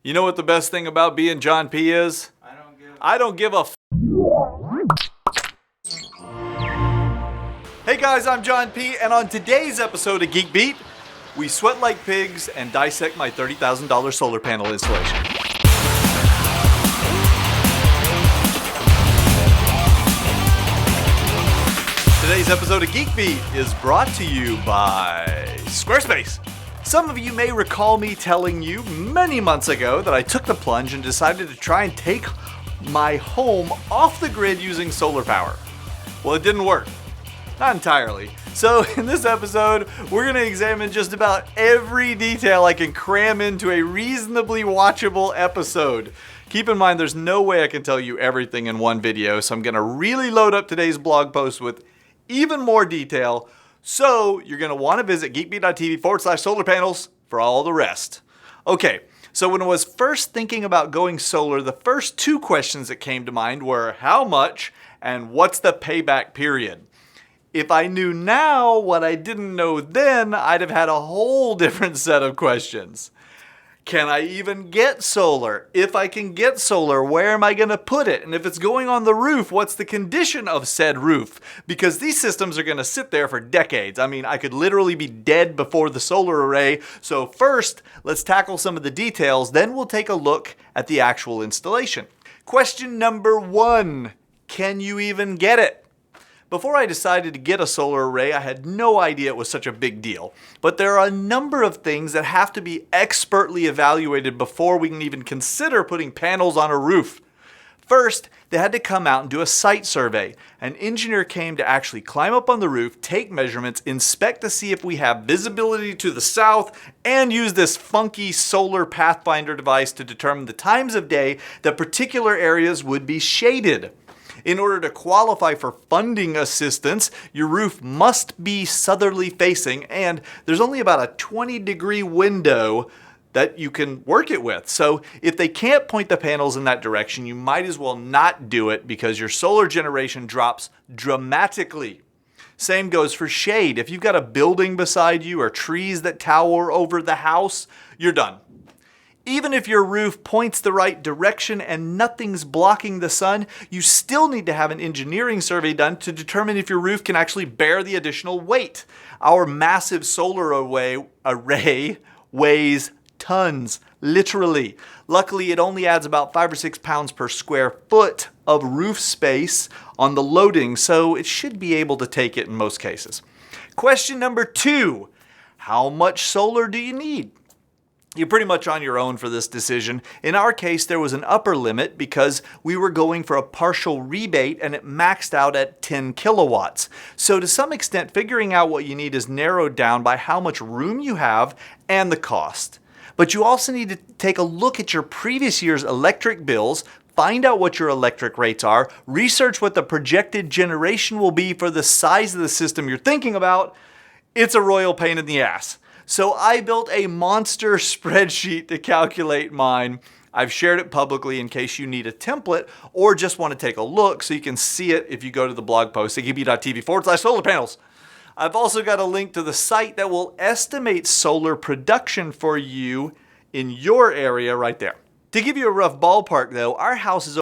You know what the best thing about being John P is? I don't give a f. Hey guys, I'm John P, and on today's episode of Geek Beat, we sweat like pigs and dissect my $30,000 solar panel installation. Today's episode of Geek Beat is brought to you by Squarespace. Some of you may recall me telling you many months ago that I took the plunge and decided to try and take my home off the grid using solar power. Well, it didn't work. Not entirely. So in this episode, we're going to examine just about every detail I can cram into a reasonably watchable episode. Keep in mind, there's no way I can tell you everything in one video, so I'm going to really load up today's blog post with even more detail. So you're going to want to visit geekbeat.tv/solar panels for all the rest. Okay, so when I was first thinking about going solar, the first two questions that came to mind were how much and what's the payback period? If I knew now what I didn't know then, I'd have had a whole different set of questions. Can I even get solar? If I can get solar, where am I going to put it? And if it's going on the roof, what's the condition of said roof? Because these systems are going to sit there for decades. I mean, I could literally be dead before the solar array. So first, let's tackle some of the details. Then we'll take a look at the actual installation. Question number 1, can you even get it? Before I decided to get a solar array, I had no idea it was such a big deal. But there are a number of things that have to be expertly evaluated before we can even consider putting panels on a roof. First, they had to come out and do a site survey. An engineer came to actually climb up on the roof, take measurements, inspect to see if we have visibility to the south, and use this funky solar pathfinder device to determine the times of day that particular areas would be shaded. In order to qualify for funding assistance, your roof must be southerly facing, and there's only about a 20-degree window that you can work it with. So if they can't point the panels in that direction, you might as well not do it because your solar generation drops dramatically. Same goes for shade. If you've got a building beside you or trees that tower over the house, you're done. Even if your roof points the right direction and nothing's blocking the sun, you still need to have an engineering survey done to determine if your roof can actually bear the additional weight. Our massive solar array weighs tons, literally. Luckily, it only adds about 5 or 6 pounds per square foot of roof space on the loading, so it should be able to take it in most cases. Question number 2, how much solar do you need? You're pretty much on your own for this decision. In our case, there was an upper limit because we were going for a partial rebate and it maxed out at 10 kilowatts. So to some extent, figuring out what you need is narrowed down by how much room you have and the cost. But you also need to take a look at your previous year's electric bills, find out what your electric rates are, research what the projected generation will be for the size of the system you're thinking about. It's a royal pain in the ass. So I built a monster spreadsheet to calculate mine. I've shared it publicly in case you need a template or just want to take a look so you can see it if you go to the blog post at geekbeat.tv/solar panels. I've also got a link to the site that will estimate solar production for you in your area right there. To give you a rough ballpark though, our house is